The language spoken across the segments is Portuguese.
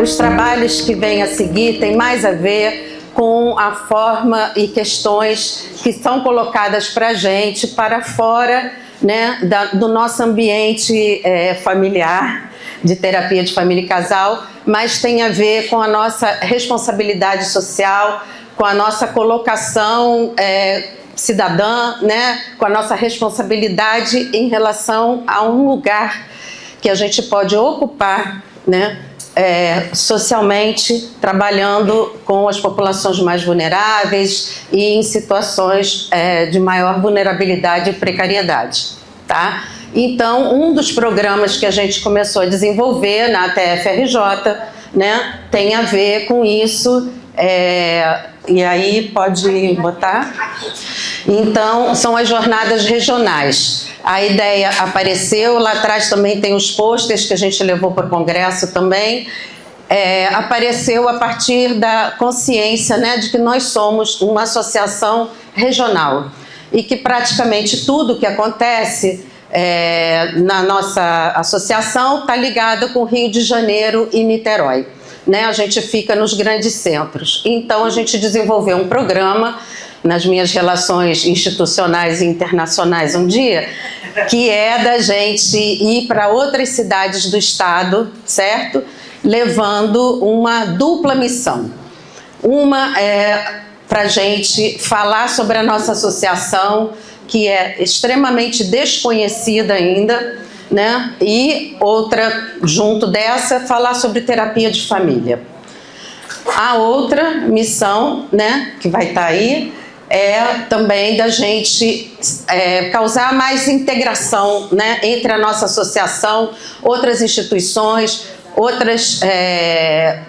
Os trabalhos que vêm a seguir têm mais a ver com a forma e questões que são colocadas para a gente, para fora, né, do nosso ambiente familiar, de terapia de família e casal, mas tem a ver com a nossa responsabilidade social, com a nossa colocação cidadã, né, com a nossa responsabilidade em relação a um lugar que a gente pode ocupar, né, socialmente, trabalhando com as populações mais vulneráveis e em situações de maior vulnerabilidade e precariedade, tá? Então, um dos programas que a gente começou a desenvolver na ATF-RJ, né, tem a ver com isso, e aí pode botar? Então, são as jornadas regionais. A ideia apareceu, lá atrás também tem os pôsteres que a gente levou para o Congresso também, apareceu a partir da consciência, né, de que nós somos uma associação regional e que praticamente tudo que acontece na nossa associação está ligado com Rio de Janeiro e Niterói, né? A gente fica nos grandes centros. Então, a gente desenvolveu um programa nas minhas relações institucionais e internacionais um dia, que é da gente ir para outras cidades do estado, certo? Levando uma dupla missão. Uma é para a gente falar sobre a nossa associação, que é extremamente desconhecida ainda, né? E outra, junto dessa, falar sobre terapia de família. A outra missão, né, que vai estar aí, é também da gente causar mais integração, né, entre a nossa associação, outras instituições, outras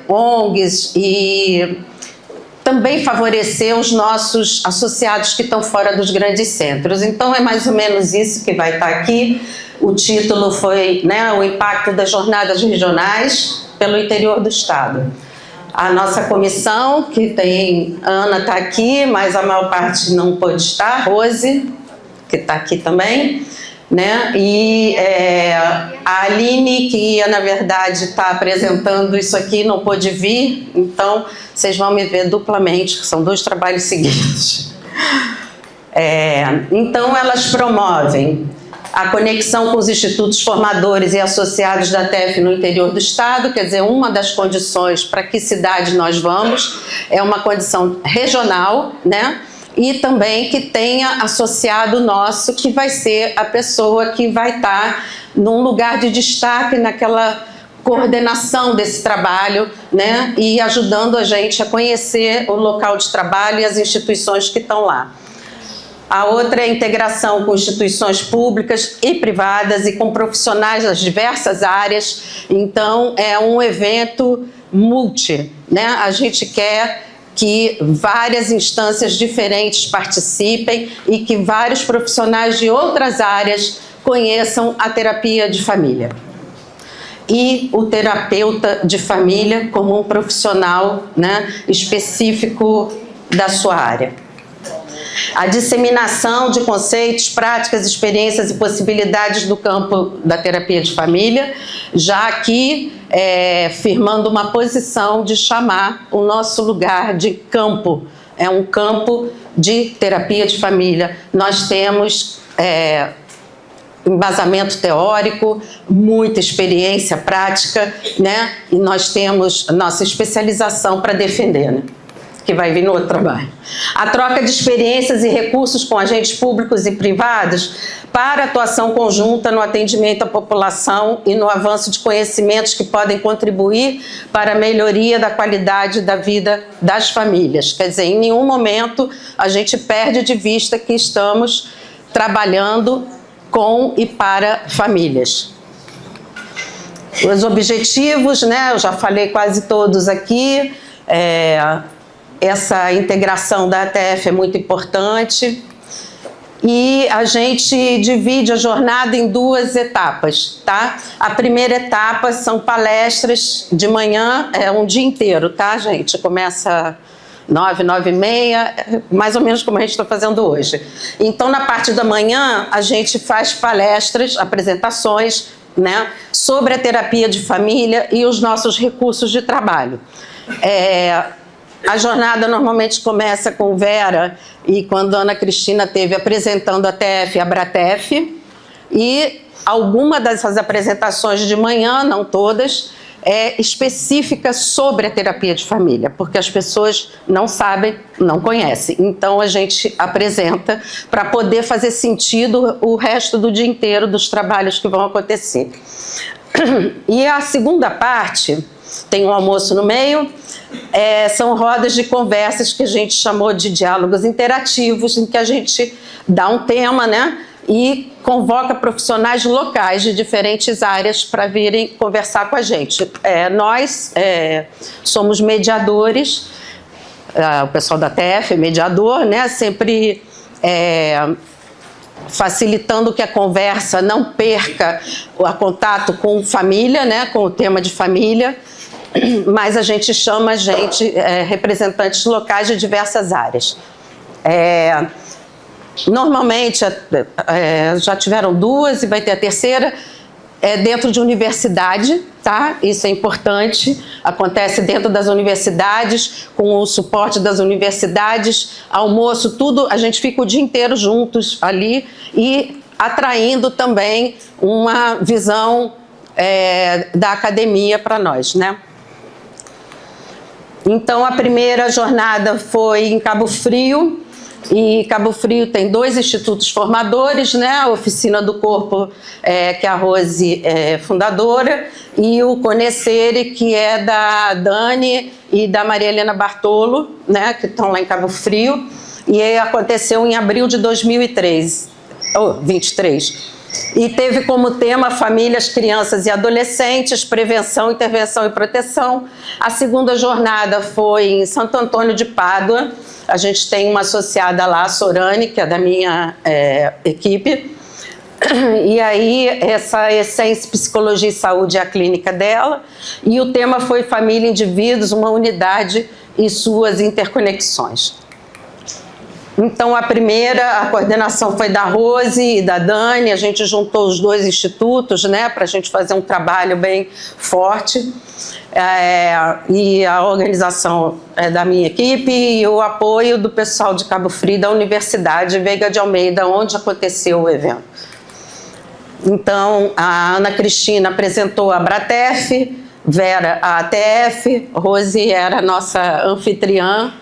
ONGs e também favorecer os nossos associados que estão fora dos grandes centros. Então, é mais ou menos isso que vai estar aqui. O título foi, né, o impacto das jornadas regionais pelo interior do estado. A nossa comissão, que tem, Ana está aqui, mas a maior parte não pôde estar, Rose, que está aqui também, né? E a Aline, que ia, na verdade, estar apresentando isso aqui, não pôde vir, então vocês vão me ver duplamente, que são 2 trabalhos seguidos. Então, elas promovem a conexão com os institutos formadores e associados da TEF no interior do estado, quer dizer, uma das condições para que cidade nós vamos é uma condição regional, né? E também que tenha associado nosso, que vai ser a pessoa que vai estar num lugar de destaque naquela coordenação desse trabalho, né? E ajudando a gente a conhecer o local de trabalho e as instituições que estão lá. A outra é a integração com instituições públicas e privadas e com profissionais das diversas áreas. Então, é um evento multi, né? A gente quer que várias instâncias diferentes participem e que vários profissionais de outras áreas conheçam a terapia de família. E o terapeuta de família como um profissional, né, específico da sua área. A disseminação de conceitos, práticas, experiências e possibilidades do campo da terapia de família, já aqui firmando uma posição de chamar o nosso lugar de campo. É um campo de terapia de família. Nós temos embasamento teórico, muita experiência prática, né? E nós temos nossa especialização para defender, né? Que vai vir no outro trabalho. A troca de experiências e recursos com agentes públicos e privados para atuação conjunta no atendimento à população e no avanço de conhecimentos que podem contribuir para a melhoria da qualidade da vida das famílias. Quer dizer, em nenhum momento a gente perde de vista que estamos trabalhando com e para famílias. Os objetivos, né, eu já falei quase todos aqui, essa integração da ATF é muito importante e a gente divide a jornada em 2 etapas, tá? A primeira etapa são palestras de manhã, um dia inteiro, tá, gente? Começa 9, 9h30, mais ou menos como a gente está fazendo hoje. Então, na parte da manhã, a gente faz palestras, apresentações né, sobre a terapia de família e os nossos recursos de trabalho. A jornada normalmente começa com Vera e quando a Ana Cristina teve apresentando a TF e a Bratef, e alguma dessas apresentações de manhã, não todas, é específica sobre a terapia de família, porque as pessoas não sabem, não conhecem. Então a gente apresenta para poder fazer sentido o resto do dia inteiro dos trabalhos que vão acontecer. E a segunda parte, tem um almoço no meio, são rodas de conversas que a gente chamou de diálogos interativos, em que a gente dá um tema, né, e convoca profissionais locais de diferentes áreas para virem conversar com a gente. Nós somos mediadores, o pessoal da TF é mediador, né, sempre facilitando que a conversa não perca o contato com família, né, com o tema de família, mas a gente chama representantes locais de diversas áreas. Normalmente, já tiveram duas e vai ter a terceira, dentro de universidade, tá? Isso é importante, acontece dentro das universidades, com o suporte das universidades, almoço, tudo, a gente fica o dia inteiro juntos ali e atraindo também uma visão da academia para nós, né? Então, a primeira jornada foi em Cabo Frio, e Cabo Frio tem 2 institutos formadores, né? A Oficina do Corpo, que a Rose é fundadora, e o Conhecere, que é da Dani e da Maria Helena Bartolo, né? Que estão lá em Cabo Frio, e aconteceu em abril de 2023, 23. E teve como tema famílias, crianças e adolescentes, prevenção, intervenção e proteção. A segunda jornada foi em Santo Antônio de Pádua. A gente tem uma associada lá, a Sorane, que é da minha equipe. E aí, essa Essência Psicologia e Saúde é a clínica dela. E o tema foi Família e Indivíduos, uma unidade e suas interconexões. Então, a coordenação foi da Rose e da Dani, a gente juntou os 2 institutos, né, para a gente fazer um trabalho bem forte, e a organização é da minha equipe e o apoio do pessoal de Cabo Frio da Universidade Veiga de Almeida, onde aconteceu o evento. Então, a Ana Cristina apresentou a Bratef, Vera a ATF, Rose era a nossa anfitriã,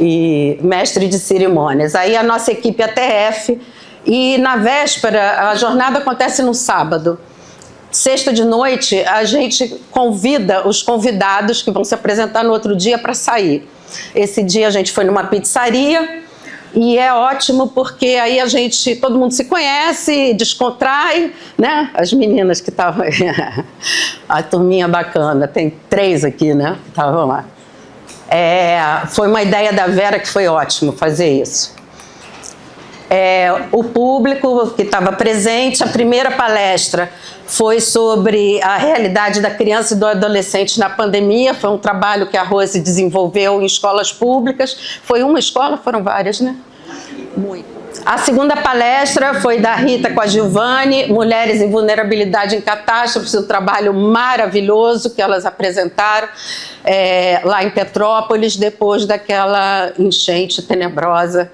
e mestre de cerimônias. Aí a nossa equipe ATF, e na véspera, a jornada acontece no sábado. Sexta de noite, a gente convida os convidados que vão se apresentar no outro dia para sair. Esse dia a gente foi numa pizzaria, e é ótimo porque aí todo mundo se conhece, descontrai, né? As meninas que estavam, a turminha bacana, tem 3 aqui, né? Estavam lá. Foi uma ideia da Vera que foi ótimo fazer isso. O público que estava presente, a primeira palestra foi sobre a realidade da criança e do adolescente na pandemia. Foi um trabalho que a Rose desenvolveu em escolas públicas. Foi uma escola? Foram várias, né? Muito. A segunda palestra foi da Rita com a Giovanni, Mulheres em Vulnerabilidade em Catástrofes, um trabalho maravilhoso que elas apresentaram lá em Petrópolis, depois daquela enchente tenebrosa,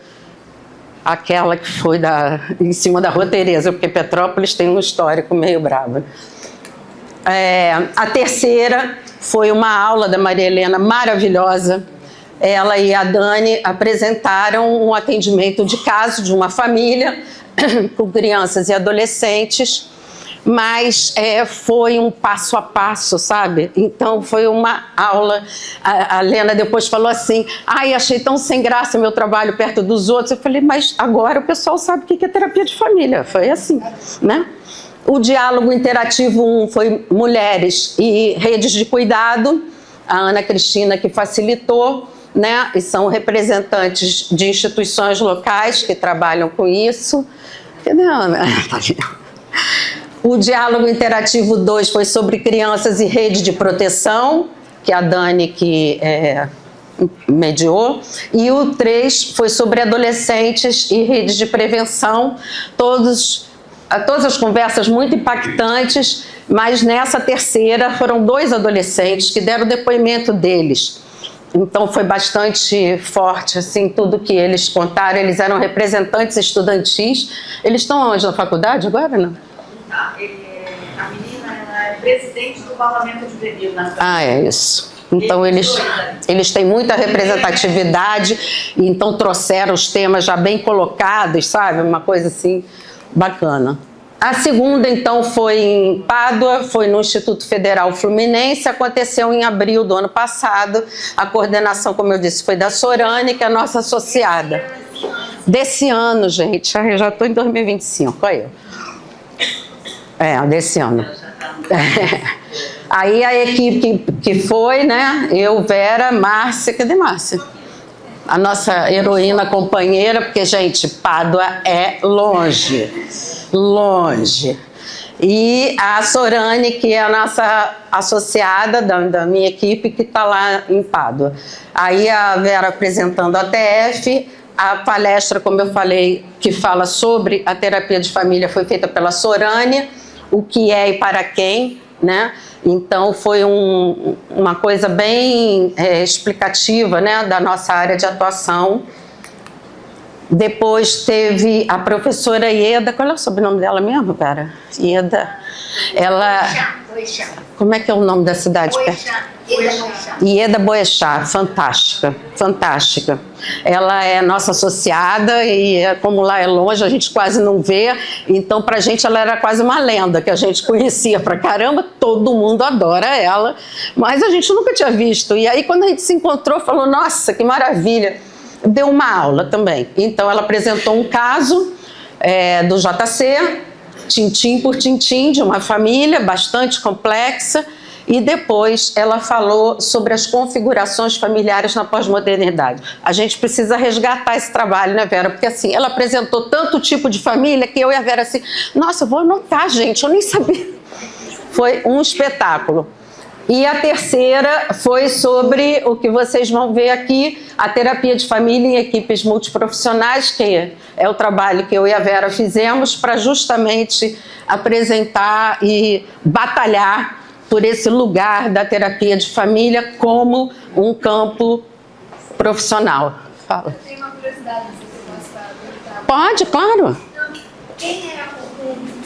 aquela que foi em cima da Rua Tereza, porque Petrópolis tem um histórico meio bravo. A terceira foi uma aula da Maria Helena maravilhosa. Ela e a Dani apresentaram um atendimento de caso de uma família com crianças e adolescentes, mas foi um passo a passo, sabe? Então foi uma aula. A Lena depois falou assim: ai, achei tão sem graça o meu trabalho perto dos outros. Eu falei, mas agora o pessoal sabe o que é terapia de família. Foi assim, né? O diálogo interativo 1 foi mulheres e redes de cuidado. A Ana Cristina que facilitou, né? E são representantes de instituições locais que trabalham com isso. Cadê a Ana? O diálogo interativo 2 foi sobre crianças e rede de proteção, que a Dani que mediou. E o 3 foi sobre adolescentes e redes de prevenção. Todas as conversas muito impactantes, mas nessa terceira foram 2 adolescentes que deram o depoimento deles. Então foi bastante forte, assim, tudo que eles contaram. Eles eram representantes estudantis. Eles estão onde? Na faculdade agora, não? A menina ela é presidente do Parlamento Juvenil. Ah, é isso. Então eles têm muita representatividade, e então trouxeram os temas já bem colocados, sabe? Uma coisa assim bacana. A segunda, então, foi em Pádua, foi no Instituto Federal Fluminense, aconteceu em abril do ano passado. A coordenação, como eu disse, foi da Sorane, que é a nossa associada. Desse ano, gente, eu já estou em 2025, olha eu. Desse ano. Aí a equipe que foi, né, eu, Vera, Márcia, cadê Márcia? A nossa heroína companheira, porque, gente, Pádua é longe. E a Sorane, que é a nossa associada da minha equipe, que está lá em Pádua. Aí a Vera apresentando a TF, a palestra, como eu falei, que fala sobre a terapia de família, foi feita pela Sorane, o que é e para quem, né? Então foi uma coisa bem explicativa, né, da nossa área de atuação. Depois teve a professora Ieda, qual é o sobrenome dela mesmo, cara? Ieda, ela... Como é que é o nome da cidade? Ieda Boechat, fantástica. Ela é nossa associada e como lá é longe, a gente quase não vê, então pra gente ela era quase uma lenda, que a gente conhecia pra caramba, todo mundo adora ela, mas a gente nunca tinha visto. E aí quando a gente se encontrou, falou, nossa, que maravilha. Deu uma aula também. Então ela apresentou um caso do JC, tintim por tintim, de uma família bastante complexa, e depois ela falou sobre as configurações familiares na pós-modernidade. A gente precisa resgatar esse trabalho, né, Vera? Porque assim, ela apresentou tanto tipo de família que eu e a Vera assim, nossa, eu vou anotar, gente, eu nem sabia. Foi um espetáculo. E a terceira foi sobre o que vocês vão ver aqui, a terapia de família em equipes multiprofissionais, que é o trabalho que eu e a Vera fizemos para justamente apresentar e batalhar por esse lugar da terapia de família como um campo profissional. Fala. Eu tenho uma curiosidade, se você possa perguntar. Pode, claro. Então, quem era o público?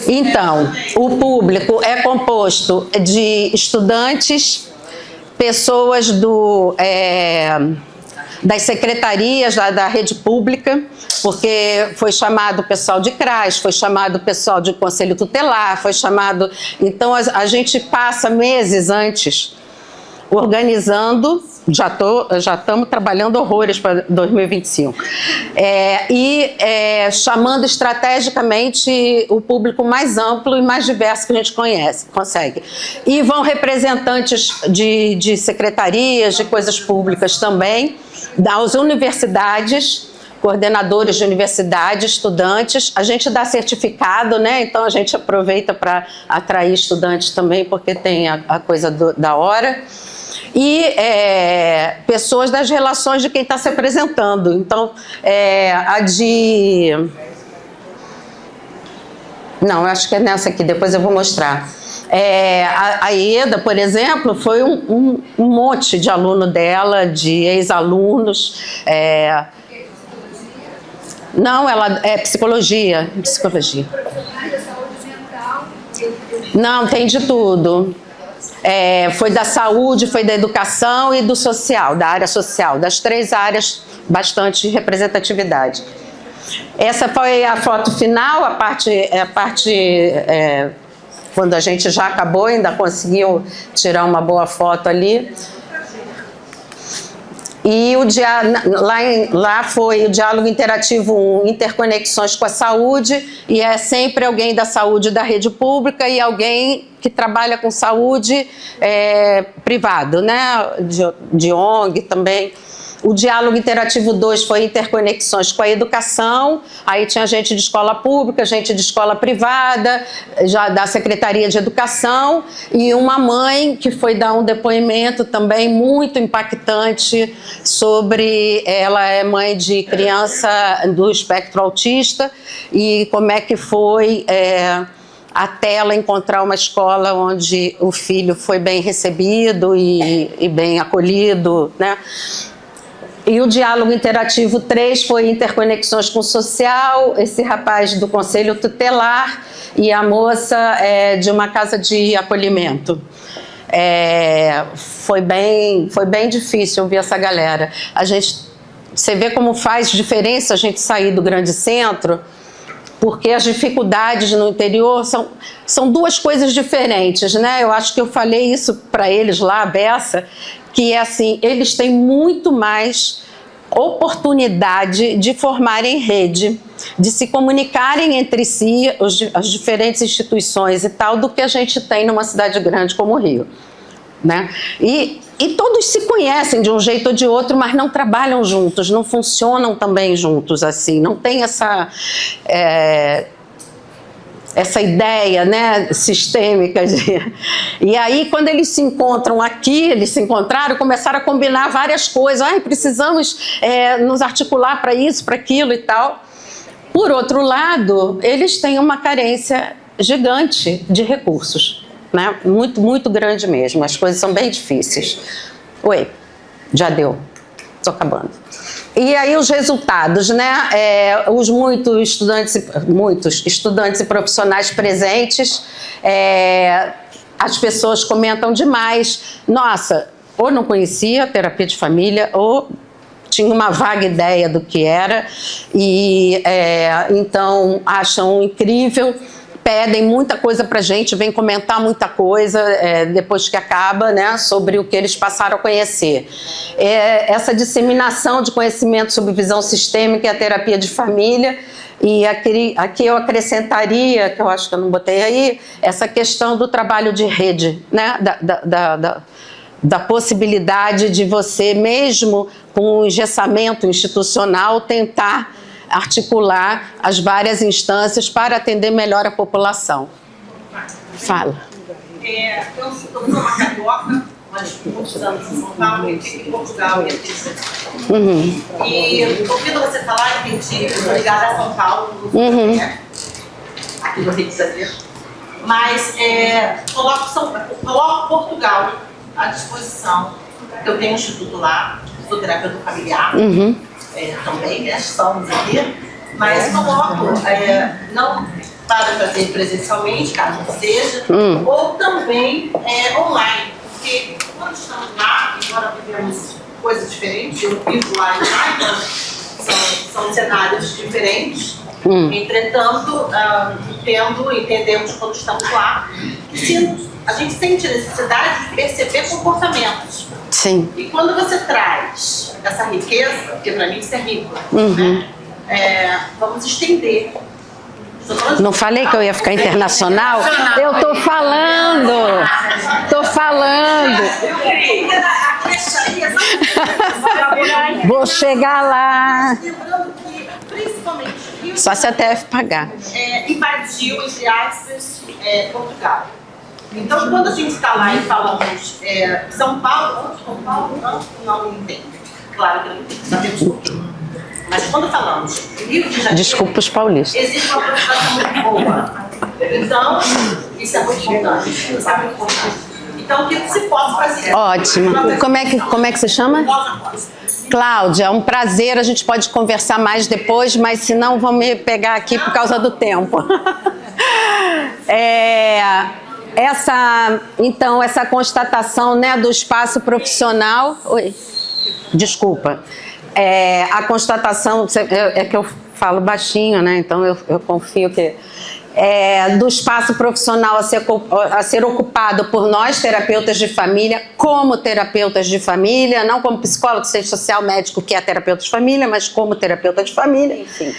Então, o público é composto de estudantes, pessoas das secretarias da rede pública, porque foi chamado o pessoal de CRAS, foi chamado o pessoal de Conselho Tutelar, foi chamado... Então, a gente passa meses antes organizando, já estamos trabalhando horrores para 2025, chamando estrategicamente o público mais amplo e mais diverso que a gente consegue. E vão representantes de secretarias, de coisas públicas também, das universidades, coordenadores de universidade, estudantes. A gente dá certificado, né? Então a gente aproveita para atrair estudantes também, porque tem a coisa da hora. E pessoas das relações de quem está se apresentando. Então, Não, eu acho que é nessa aqui, depois eu vou mostrar. A Ieda, por exemplo, foi um monte de aluno dela, de ex-alunos. Não, ela é psicologia. Não, tem de tudo. Foi da saúde, foi da educação e do social, da área social, das 3 áreas, bastante representatividade. Essa foi a foto final, a parte quando a gente já acabou, ainda conseguiu tirar uma boa foto ali. E lá foi o diálogo interativo 1, interconexões com a saúde, e é sempre alguém da saúde da rede pública e alguém que trabalha com saúde privado, né? De ONG também. O diálogo interativo 2 foi interconexões com a educação, aí tinha gente de escola pública, gente de escola privada, já da Secretaria de Educação, e uma mãe que foi dar um depoimento também muito impactante sobre, ela é mãe de criança do espectro autista, e como é que foi até ela encontrar uma escola onde o filho foi bem recebido e bem acolhido, né? E o diálogo interativo 3 foi interconexões com o social, esse rapaz do conselho tutelar e a moça de uma casa de acolhimento. Foi bem difícil ouvir essa galera. Você vê como faz diferença a gente sair do grande centro, porque as dificuldades no interior são duas coisas diferentes, né? Eu acho que eu falei isso para eles lá, a beça, que é assim, eles têm muito mais oportunidade de formarem rede, de se comunicarem entre si, as diferentes instituições e tal, do que a gente tem numa cidade grande como o Rio, né? E todos se conhecem de um jeito ou de outro, mas não trabalham juntos, não funcionam também juntos assim, não tem essa ideia, né, sistêmica. E aí, quando eles se encontram aqui, eles se encontraram, começaram a combinar várias coisas. Precisamos nos articular para isso, para aquilo e tal. Por outro lado, eles têm uma carência gigante de recursos, né? Muito, muito grande mesmo. As coisas são bem difíceis. Oi, já deu. Estou acabando. E aí os resultados, né? Os muitos estudantes e profissionais presentes, as pessoas comentam demais. Nossa, ou não conhecia a terapia de família, ou tinha uma vaga ideia do que era, e então acham incrível. Pedem muita coisa para a gente, vem comentar muita coisa depois que acaba, né, sobre o que eles passaram a conhecer. Essa disseminação de conhecimento sobre visão sistêmica e a terapia de família. E aqui eu acrescentaria, que eu acho que eu não botei aí, essa questão do trabalho de rede, né, da possibilidade de você, mesmo com o engessamento institucional, tentar articular as várias instâncias para atender melhor a população. Fala. Eu sou uma carioca, mas muitos anos em São Paulo, em Portugal e aqui. E ouvindo você falar, eu entendi, eu sou ligada a São Paulo, aqui no Rio de Janeiro. Mas coloco Portugal à disposição, porque eu tenho um instituto lá, sou terapeuta familiar. Também, né, estamos aqui, mas coloco, não para fazer presencialmente, caso não seja, ou também online, porque quando estamos lá, embora vivemos coisas diferentes, eu vivo lá e lá, então são cenários diferentes, entretanto, entendemos quando estamos lá, que a gente sente a necessidade de perceber comportamentos. Sim. E quando você traz essa riqueza, porque para mim isso é rico, né? Vamos estender. Não falei que eu ia ficar internacional? Eu tô falando! Vou chegar lá. Lembrando que, principalmente, só se a TF pagar. Invadiu, entre aspas, Portugal. Então, quando a gente está lá e falamos São Paulo, não entende. Claro que não entende, sabemos por quê. Mas quando falamos Rio de Janeiro, desculpa os paulistas, existe uma aproximação muito boa. Então, isso é muito importante, sabe? Então, o que se pode fazer? Ótimo. Como é que se chama? Cláudia, é um prazer, a gente pode conversar mais depois, mas se não, vão me pegar aqui por causa do tempo. Essa constatação, né, do espaço profissional... Oi, desculpa. A constatação, que eu falo baixinho, né, então eu confio que... do espaço profissional a ser ocupado por nós, terapeutas de família, como terapeutas de família, não como psicólogo, assistente social, médico, que é terapeuta de família, mas como terapeuta de família, enfim.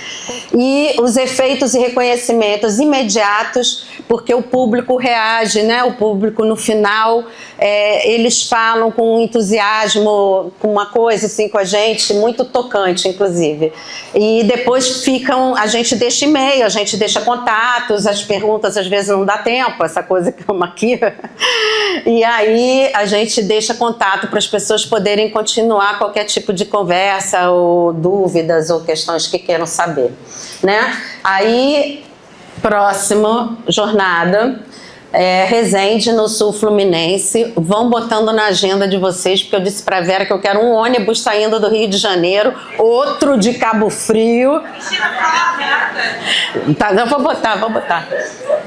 E os efeitos e reconhecimentos imediatos, porque o público reage, né? O público, no final, eles falam com entusiasmo, com uma coisa assim com a gente, muito tocante, inclusive. E depois a gente deixa e-mail, a gente deixa contato, as perguntas às vezes não dá tempo, essa coisa que é uma aqui. E aí a gente deixa contato para as pessoas poderem continuar qualquer tipo de conversa ou dúvidas ou questões que queiram saber, né? Aí Próximo, jornada, Resende, no Sul Fluminense. Vão botando na agenda de vocês, porque eu disse para a Vera que eu quero um ônibus saindo do Rio de Janeiro, outro de Cabo Frio. Tá, eu vou botar.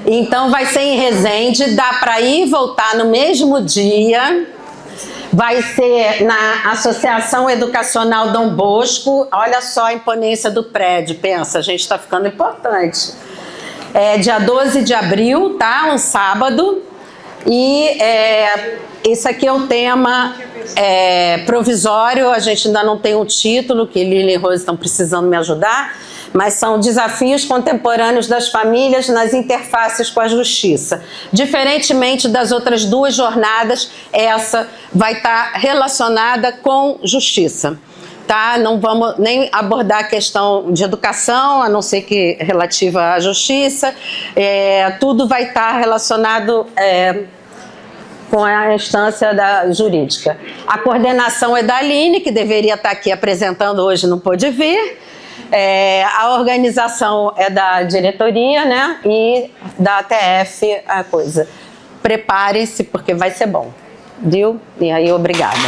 Então vai ser em Resende, dá para ir e voltar no mesmo dia. Vai ser na Associação Educacional Dom Bosco. Olha só a imponência do prédio, pensa, a gente está ficando importante. Dia 12 de abril, tá? Um sábado. E esse aqui é o tema provisório, a gente ainda não tem um título, que Lili e Rose estão precisando me ajudar, mas são desafios contemporâneos das famílias nas interfaces com a justiça. Diferentemente das outras duas jornadas, essa vai estar relacionada com justiça. Tá? Não vamos nem abordar a questão de educação, a não ser que relativa à justiça. Tudo vai estar relacionado com a instância jurídica. A coordenação é da Aline, que deveria estar aqui apresentando hoje, não pôde vir. A organização é da diretoria, né? E da ATF a coisa. Preparem-se, porque vai ser bom. Viu? E aí, obrigada.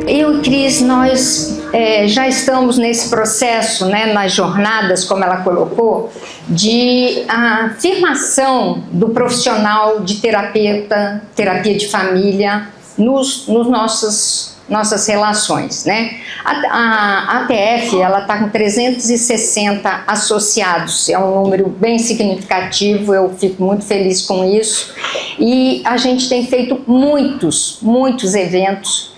Eu e Cris, nós já estamos nesse processo, né, nas jornadas, como ela colocou, de afirmação do profissional de terapeuta, terapia de família, nos nossas relações, né? A ATF, ela está com 360 associados, é um número bem significativo, eu fico muito feliz com isso, e a gente tem feito muitos eventos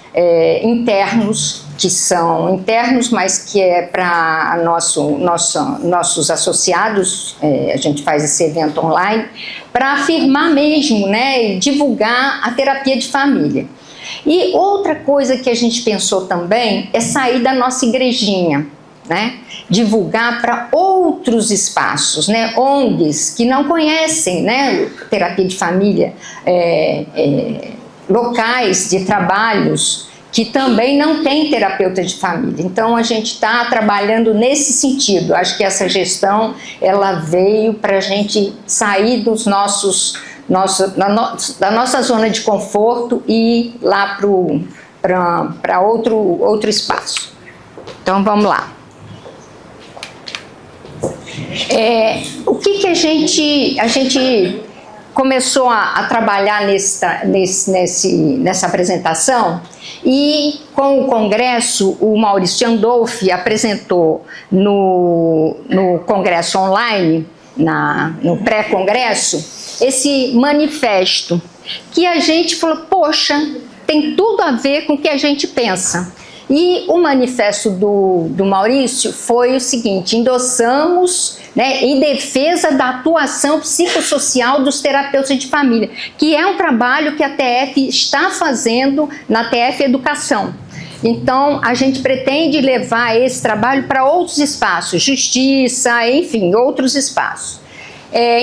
internos, que são internos, mas que é para nossos associados, a gente faz esse evento online, para afirmar mesmo, né, e divulgar a terapia de família. E outra coisa que a gente pensou também é sair da nossa igrejinha, né, divulgar para outros espaços, né, ONGs que não conhecem, né, terapia de família, locais de trabalhos que também não tem terapeuta de família. Então, a gente está trabalhando nesse sentido. Acho que essa gestão, ela veio para a gente sair da nossa zona de conforto e ir lá para outro espaço. Então, vamos lá. O que a gente começou a trabalhar nessa apresentação, e com o Congresso, o Maurício Andolfi apresentou no Congresso online, no pré-congresso, esse manifesto, que a gente falou, poxa, tem tudo a ver com o que a gente pensa. E o manifesto do Maurício foi o seguinte: endossamos, né, em defesa da atuação psicossocial dos terapeutas de família, que é um trabalho que a TF está fazendo na TF Educação. Então, a gente pretende levar esse trabalho para outros espaços, justiça, enfim, outros espaços.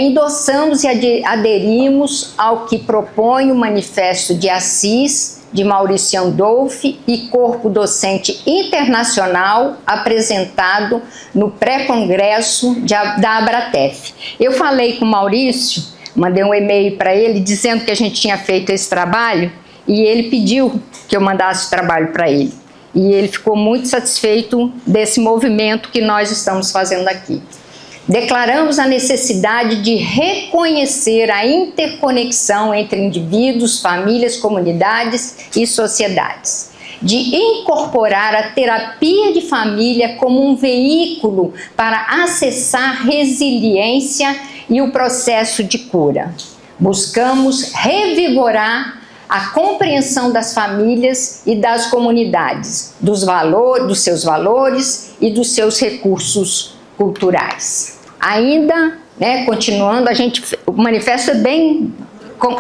Endossamos e aderimos ao que propõe o Manifesto de Assis, de Maurício Andolfi, e corpo docente internacional apresentado no pré-congresso da Abratef. Eu falei com o Maurício, mandei um e-mail para ele dizendo que a gente tinha feito esse trabalho, e ele pediu que eu mandasse o trabalho para ele. E ele ficou muito satisfeito desse movimento que nós estamos fazendo aqui. Declaramos a necessidade de reconhecer a interconexão entre indivíduos, famílias, comunidades e sociedades, de incorporar a terapia de família como um veículo para acessar resiliência e o processo de cura. Buscamos revigorar a compreensão das famílias e das comunidades, dos seus valores e dos seus recursos culturais. Ainda, né, continuando, o manifesto é bem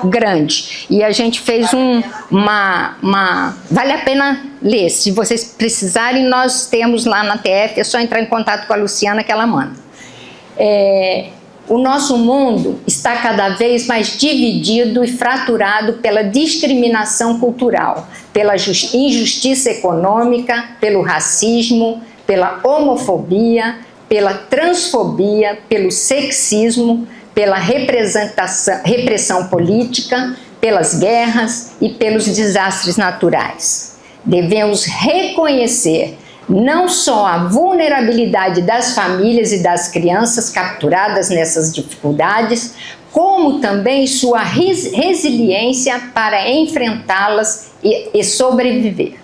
grande e a gente fez vale a pena ler. Se vocês precisarem, nós temos lá na TF, é só entrar em contato com a Luciana que ela manda. O nosso mundo está cada vez mais dividido e fraturado pela discriminação cultural, pela injustiça econômica, pelo racismo, pela homofobia, pela transfobia, pelo sexismo, pela repressão política, pelas guerras e pelos desastres naturais. Devemos reconhecer não só a vulnerabilidade das famílias e das crianças capturadas nessas dificuldades, como também sua resiliência para enfrentá-las e sobreviver.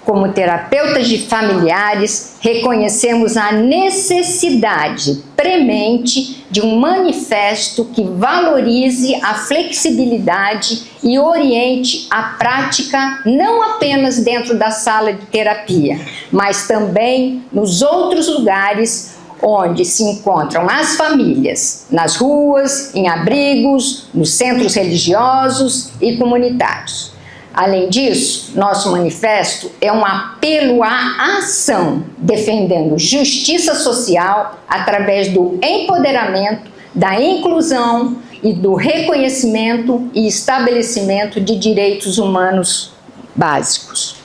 Como terapeutas de familiares, reconhecemos a necessidade premente de um manifesto que valorize a flexibilidade e oriente a prática não apenas dentro da sala de terapia, mas também nos outros lugares onde se encontram as famílias, nas ruas, em abrigos, nos centros religiosos e comunitários. Além disso, nosso manifesto é um apelo à ação, defendendo justiça social através do empoderamento, da inclusão e do reconhecimento e estabelecimento de direitos humanos básicos.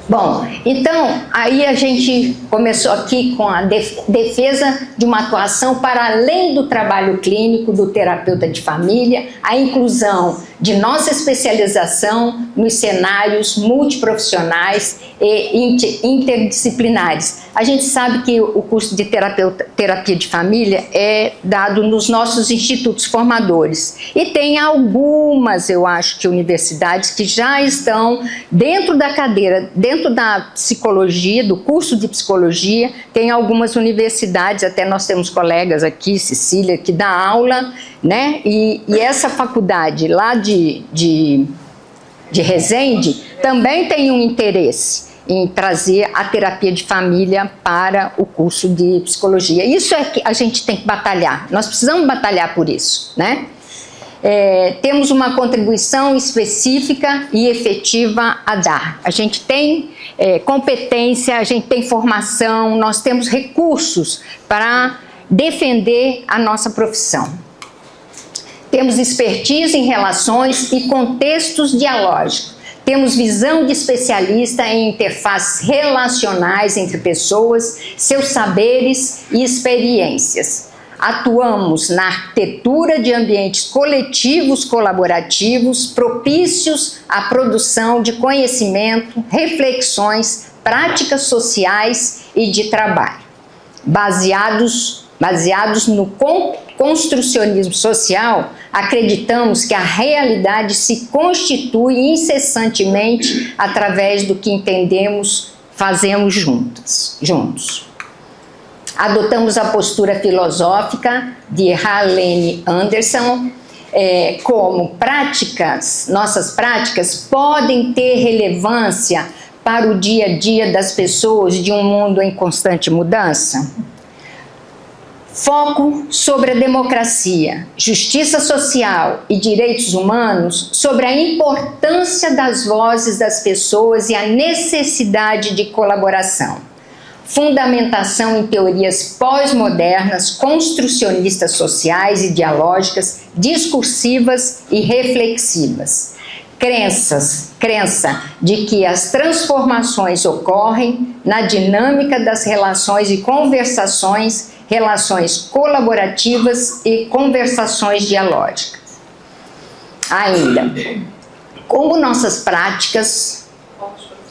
Bom, então, aí a gente começou aqui com a defesa de uma atuação para além do trabalho clínico do terapeuta de família, a inclusão de nossa especialização nos cenários multiprofissionais e interdisciplinares. A gente sabe que o curso de terapia de família é dado nos nossos institutos formadores. E tem algumas, eu acho que universidades que já estão dentro da cadeira, dentro da psicologia, do curso de psicologia, tem algumas universidades, até nós temos colegas aqui, Cecília, que dá aula, né? E essa faculdade lá de Resende também tem um interesse em trazer a terapia de família para o curso de psicologia. Isso é que a gente tem que batalhar, nós precisamos batalhar por isso, né? Temos uma contribuição específica e efetiva a dar. A gente tem competência, a gente tem formação, nós temos recursos para defender a nossa profissão. Temos expertise em relações e contextos dialógicos. Temos visão de especialista em interfaces relacionais entre pessoas, seus saberes e experiências. Atuamos na arquitetura de ambientes coletivos colaborativos propícios à produção de conhecimento, reflexões, práticas sociais e de trabalho, baseados no construcionismo social. Acreditamos que a realidade se constitui incessantemente através do que entendemos, fazemos juntos. Adotamos a postura filosófica de Harlene Anderson, como nossas práticas podem ter relevância para o dia a dia das pessoas de um mundo em constante mudança. Foco sobre a democracia, justiça social e direitos humanos, sobre a importância das vozes das pessoas e a necessidade de colaboração. Fundamentação em teorias pós-modernas, construcionistas sociais e dialógicas, discursivas e reflexivas. Crença de que as transformações ocorrem na dinâmica das relações e conversações, relações colaborativas e conversações dialógicas. Ainda, como nossas práticas...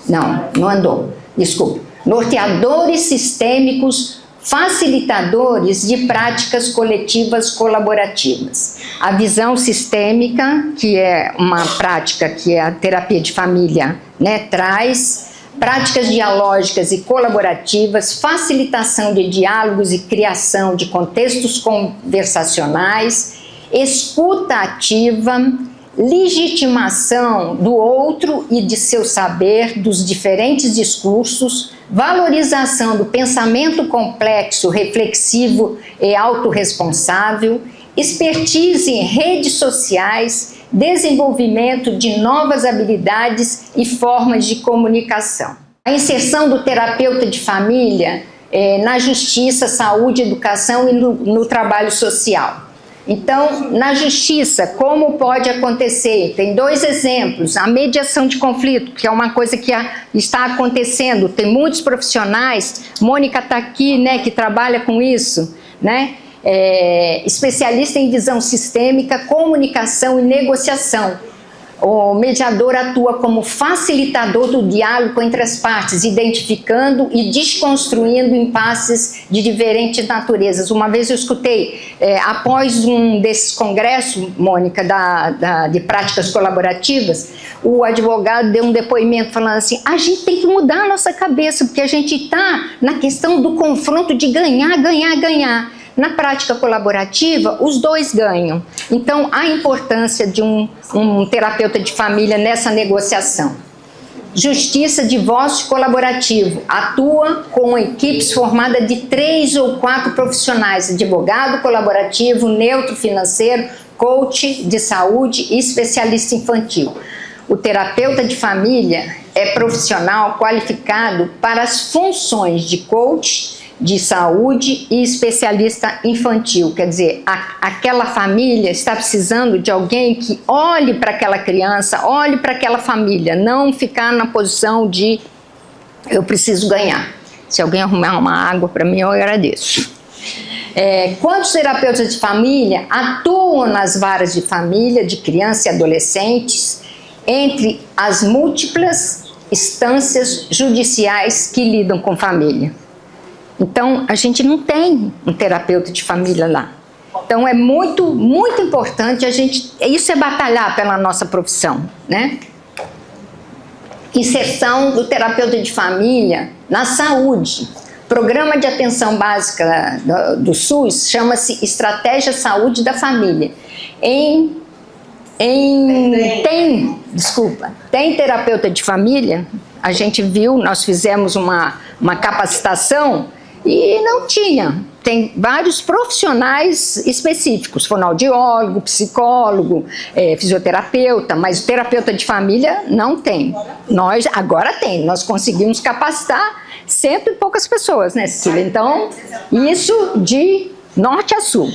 Não andou, desculpa. Norteadores sistêmicos, facilitadores de práticas coletivas colaborativas. A visão sistêmica, que é uma prática que a terapia de família, né, traz, práticas dialógicas e colaborativas, facilitação de diálogos e criação de contextos conversacionais, escuta ativa, legitimação do outro e de seu saber, dos diferentes discursos, valorização do pensamento complexo, reflexivo e autorresponsável, expertise em redes sociais, desenvolvimento de novas habilidades e formas de comunicação. A inserção do terapeuta de família na justiça, saúde, educação e no trabalho social. Então, na justiça, como pode acontecer? Tem 2 exemplos. A mediação de conflito, que é uma coisa que está acontecendo. Tem muitos profissionais, Mônica está aqui, né, que trabalha com isso, né? Especialista em visão sistêmica, comunicação e negociação. O mediador atua como facilitador do diálogo entre as partes, identificando e desconstruindo impasses de diferentes naturezas. Uma vez eu escutei, após um desses congressos, Mônica, de práticas colaborativas, o advogado deu um depoimento falando assim, a gente tem que mudar a nossa cabeça, porque a gente está na questão do confronto de ganhar, ganhar, ganhar. Na prática colaborativa, os 2 ganham. Então, a importância de um terapeuta de família nessa negociação. Justiça, divórcio colaborativo. Atua com equipes formadas de 3 ou 4 profissionais, advogado colaborativo, neutro financeiro, coach de saúde e especialista infantil. O terapeuta de família é profissional qualificado para as funções de coach, de saúde e especialista infantil, quer dizer, aquela família está precisando de alguém que olhe para aquela criança, olhe para aquela família, não ficar na posição de eu preciso ganhar. Se alguém arrumar uma água para mim, eu agradeço. Quantos terapeutas de família atuam nas varas de família de crianças e adolescentes entre as múltiplas instâncias judiciais que lidam com família? Então, a gente não tem um terapeuta de família lá. Então, é muito, muito importante isso é batalhar pela nossa profissão, né? Inserção do terapeuta de família na saúde. Programa de atenção básica do SUS chama-se Estratégia Saúde da Família. Tem terapeuta de família, a gente viu, nós fizemos uma capacitação e não tinha. Tem vários profissionais específicos, fonoaudiólogo, psicólogo, fisioterapeuta, mas o terapeuta de família não tem. Agora tem, nós conseguimos capacitar 100 e poucas pessoas, né, Cecília? Então, isso de norte a sul.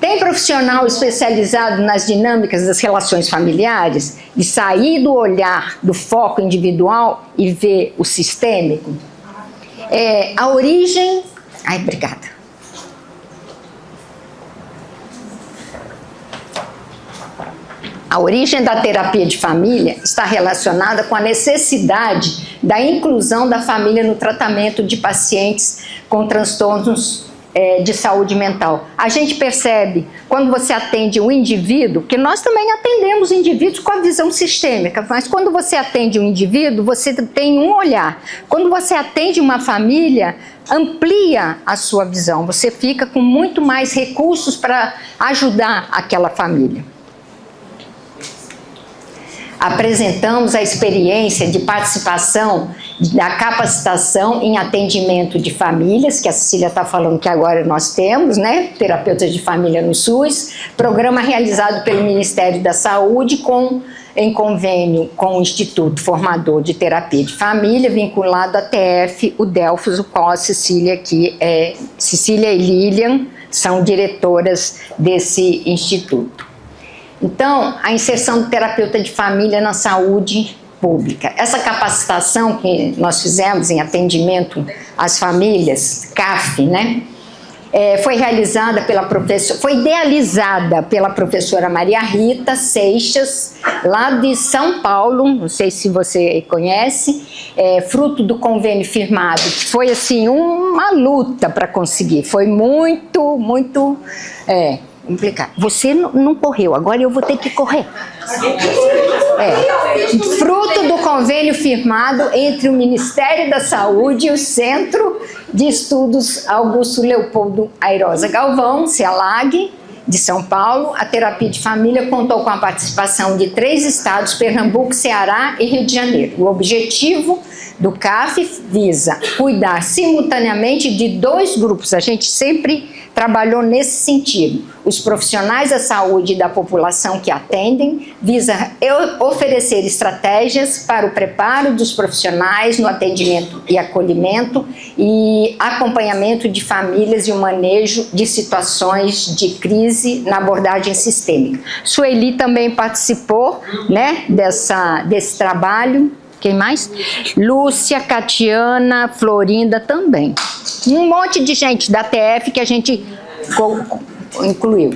Tem profissional especializado nas dinâmicas das relações familiares, de sair do olhar do foco individual e ver o sistêmico? A origem... obrigada. A origem da terapia de família está relacionada com a necessidade da inclusão da família no tratamento de pacientes com transtornos de saúde mental. A gente percebe quando você atende um indivíduo, porque nós também atendemos indivíduos com a visão sistêmica, mas quando você atende um indivíduo, você tem um olhar. Quando você atende uma família, amplia a sua visão, você fica com muito mais recursos para ajudar aquela família. Apresentamos a experiência de participação da capacitação em atendimento de famílias, que a Cecília está falando que agora nós temos, né? Terapeutas de família no SUS, programa realizado pelo Ministério da Saúde em convênio com o Instituto Formador de Terapia de Família, vinculado à TF, o Delfos, o qual a Cecília aqui Cecília e Lilian são diretoras desse instituto. Então, a inserção do terapeuta de família na saúde pública. Essa capacitação que nós fizemos em atendimento às famílias, CAF, né? Foi realizada foi idealizada pela professora Maria Rita Seixas, lá de São Paulo, não sei se você conhece, fruto do convênio firmado, que foi assim uma luta para conseguir, foi muito, muito complicado. Você não correu, agora eu vou ter que correr. Fruto do convênio firmado entre o Ministério da Saúde e o Centro de Estudos Augusto Leopoldo Airosa Galvão, CEALAG, de São Paulo. A terapia de família contou com a participação de 3 estados, Pernambuco, Ceará e Rio de Janeiro. O objetivo do CAF visa cuidar simultaneamente de 2 grupos. A gente sempre trabalhou nesse sentido. Os profissionais da saúde e da população que atendem, visa oferecer estratégias para o preparo dos profissionais no atendimento e acolhimento e acompanhamento de famílias e o manejo de situações de crise na abordagem sistêmica. Sueli também participou, né, desse trabalho. Quem mais? Lúcia, Catiana, Florinda também. Um monte de gente da TF que a gente incluiu.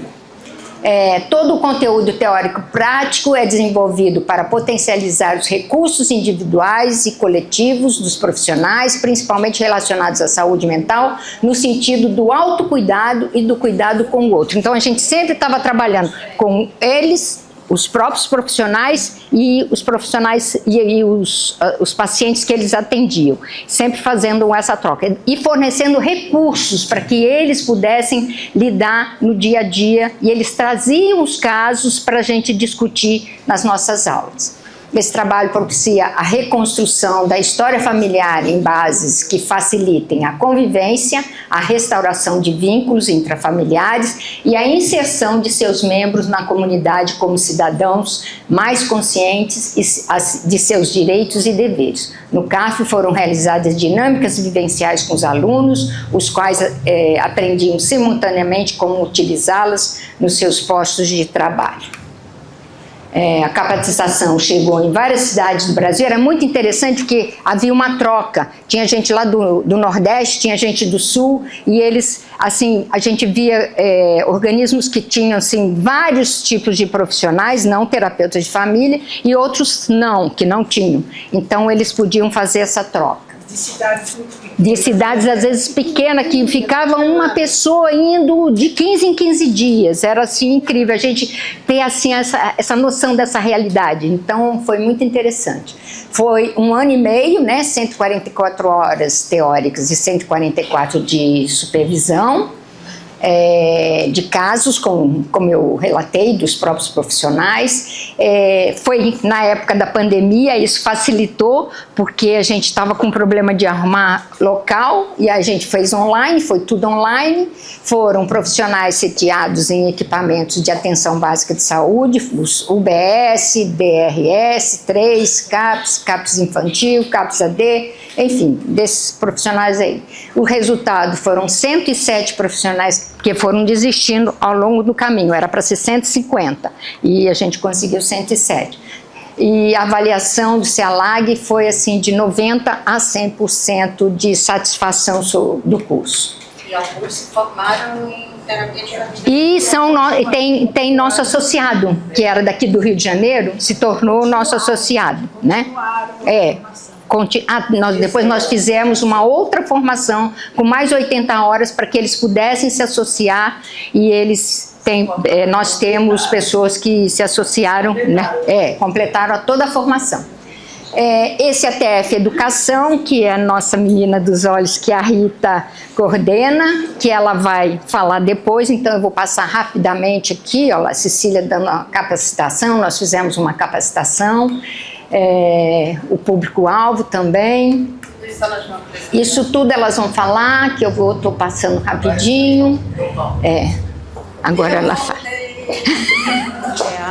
Todo o conteúdo teórico prático é desenvolvido para potencializar os recursos individuais e coletivos dos profissionais, principalmente relacionados à saúde mental, no sentido do autocuidado e do cuidado com o outro. Então, a gente sempre estava trabalhando com eles, os próprios profissionais e os profissionais e os pacientes que eles atendiam, sempre fazendo essa troca e fornecendo recursos para que eles pudessem lidar no dia a dia, e eles traziam os casos para a gente discutir nas nossas aulas. Esse trabalho propicia a reconstrução da história familiar em bases que facilitem a convivência, a restauração de vínculos intrafamiliares e a inserção de seus membros na comunidade como cidadãos mais conscientes de seus direitos e deveres. No CAF foram realizadas dinâmicas vivenciais com os alunos, os quais aprendiam simultaneamente como utilizá-las nos seus postos de trabalho. A capacitação chegou em várias cidades do Brasil. Era muito interessante porque havia uma troca. Tinha gente lá do Nordeste, tinha gente do Sul, e eles, assim, a gente via organismos que tinham, assim, vários tipos de profissionais, não terapeutas de família, e outros não, que não tinham. Então, eles podiam fazer essa troca. De cidades muito pequenas. De cidades, às vezes, pequenas, que ficava uma pessoa indo de 15 em 15 dias. Era, assim, incrível a gente ter, assim, essa noção dessa realidade. Então, foi muito interessante. Foi 1 ano e meio, né, 144 horas teóricas e 144 de supervisão, de casos, como eu relatei, dos próprios profissionais. Foi na época da pandemia, isso facilitou, porque a gente estava com problema de arrumar local, e a gente fez online, foi tudo online. Foram profissionais sediados em equipamentos de atenção básica de saúde, os UBS, BRS, 3, CAPS infantil, CAPS AD, enfim, desses profissionais aí. O resultado foram 107 profissionais que foram desistindo ao longo do caminho. Era para ser 150 e a gente conseguiu 107. E a avaliação do CEALAG foi assim de 90% a 100% de satisfação do curso. E alguns se formaram em terapia de família. E tem nosso associado, que era daqui do Rio de Janeiro, se tornou nosso associado, né? Depois nós fizemos uma outra formação com mais 80 horas para que eles pudessem se associar, e nós temos pessoas que se associaram, né? Completaram toda a formação. Esse ATF Educação, que é a nossa menina dos olhos, que a Rita coordena, que ela vai falar depois, então eu vou passar rapidamente aqui, ó, a Cecília dando a capacitação, nós fizemos uma capacitação, o público-alvo também. Isso tudo elas vão falar, que eu estou passando rapidinho. Agora ela fala.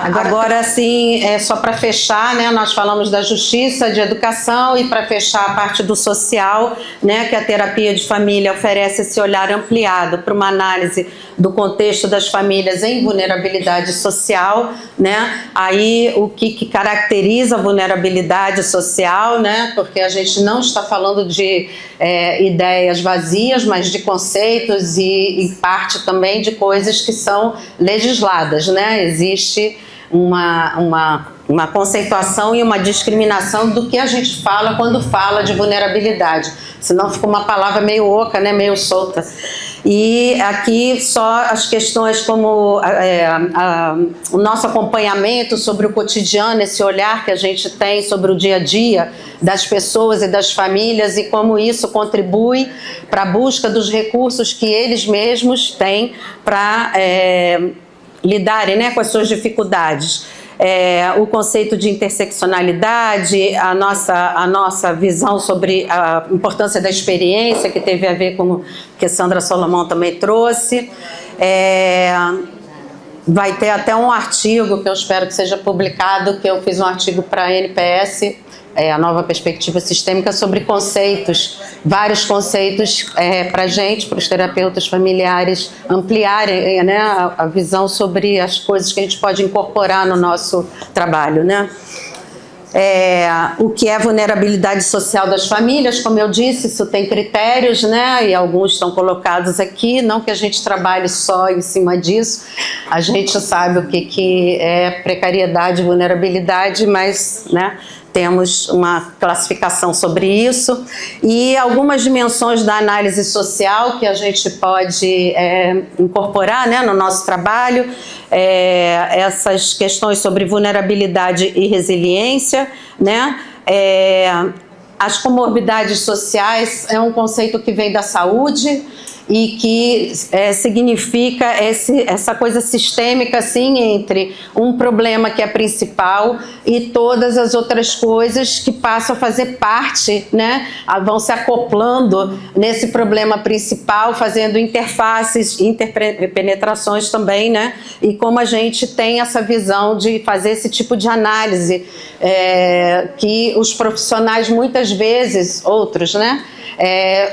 Agora sim, só para fechar, né, nós falamos da justiça, de educação, e para fechar a parte do social, né, que a terapia de família oferece esse olhar ampliado para uma análise do contexto das famílias em vulnerabilidade social, né, aí o que caracteriza a vulnerabilidade social, né, porque a gente não está falando de ideias vazias, mas de conceitos e parte também de coisas que são legisladas, né, existe uma conceituação e uma discriminação do que a gente fala quando fala de vulnerabilidade, senão fica uma palavra meio oca, né, meio solta. E aqui só as questões como o nosso acompanhamento sobre o cotidiano, esse olhar que a gente tem sobre o dia a dia das pessoas e das famílias, e como isso contribui para a busca dos recursos que eles mesmos têm para lidarem, né, com as suas dificuldades. o conceito de interseccionalidade, a nossa visão sobre a importância da experiência, que teve a ver com o que Sandra Solomon também trouxe. Vai ter até um artigo que eu espero que seja publicado, que eu fiz um artigo para a NPS, a nova perspectiva sistêmica, sobre conceitos, vários conceitos para a gente, para os terapeutas familiares, ampliarem, né, a visão sobre as coisas que a gente pode incorporar no nosso trabalho, né? O que é vulnerabilidade social das famílias, como eu disse, isso tem critérios, né? E alguns estão colocados aqui, não que a gente trabalhe só em cima disso, a gente sabe o que é precariedade e vulnerabilidade, mas, né, temos uma classificação sobre isso, e algumas dimensões da análise social que a gente pode incorporar, né, no nosso trabalho, essas questões sobre vulnerabilidade e resiliência, né, as comorbidades sociais é um conceito que vem da saúde e que significa essa coisa sistêmica, assim, entre um problema que é principal e todas as outras coisas que passam a fazer parte, né, vão se acoplando nesse problema principal, fazendo interfaces, interpenetrações também, né, e como a gente tem essa visão de fazer esse tipo de análise, que os profissionais muitas vezes, outros, né,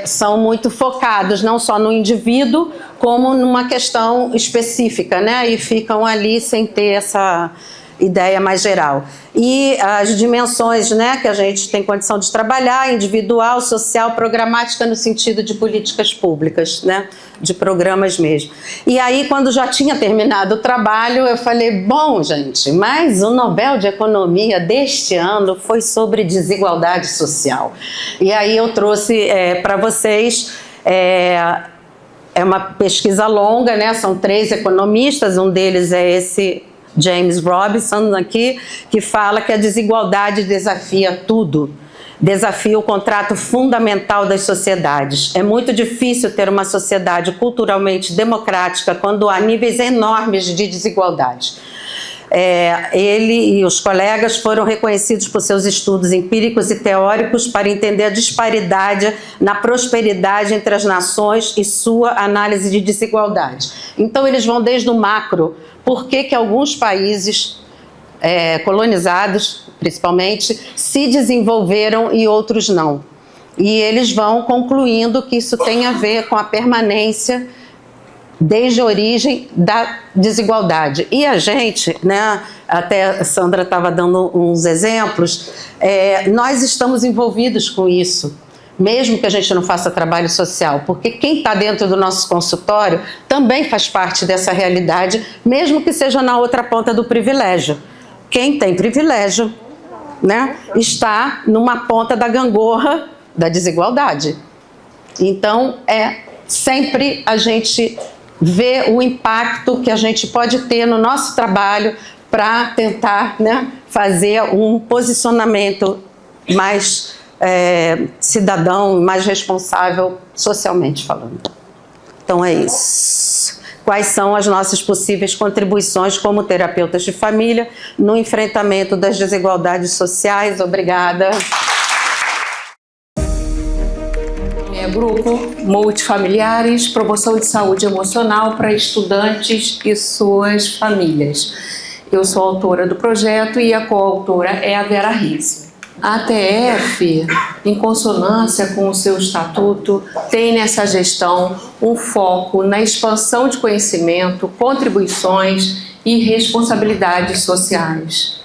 são muito focados não só no indivíduo, como numa questão específica, né? E ficam ali sem ter essa ideia mais geral. E as dimensões, né, que a gente tem condição de trabalhar, individual, social, programática, no sentido de políticas públicas, né, de programas mesmo. E aí, quando já tinha terminado o trabalho, eu falei, bom, gente, mas o Nobel de Economia deste ano foi sobre desigualdade social. E aí eu trouxe para vocês... É uma pesquisa longa, né? São 3 economistas, um deles é esse James Robinson aqui, que fala que a desigualdade desafia tudo, desafia o contrato fundamental das sociedades. É muito difícil ter uma sociedade culturalmente democrática quando há níveis enormes de desigualdade. Ele e os colegas foram reconhecidos por seus estudos empíricos e teóricos para entender a disparidade na prosperidade entre as nações e sua análise de desigualdade. Então, eles vão desde o macro, por que alguns países colonizados, principalmente, se desenvolveram e outros não. E eles vão concluindo que isso tem a ver com a permanência desde a origem da desigualdade. E a gente, né, até a Sandra estava dando uns exemplos, nós estamos envolvidos com isso, mesmo que a gente não faça trabalho social, porque quem está dentro do nosso consultório também faz parte dessa realidade, mesmo que seja na outra ponta do privilégio. Quem tem privilégio, né, está numa ponta da gangorra da desigualdade. Então, sempre a gente ver o impacto que a gente pode ter no nosso trabalho para tentar, né, fazer um posicionamento mais cidadão, mais responsável socialmente falando. Então é isso. Quais são as nossas possíveis contribuições como terapeutas de família no enfrentamento das desigualdades sociais? Obrigada. Grupo Multifamiliares, Promoção de Saúde Emocional para Estudantes e Suas Famílias. Eu sou autora do projeto e a coautora é a Vera Rizzi. A ATF, em consonância com o seu estatuto, tem nessa gestão um foco na expansão de conhecimento, contribuições e responsabilidades sociais.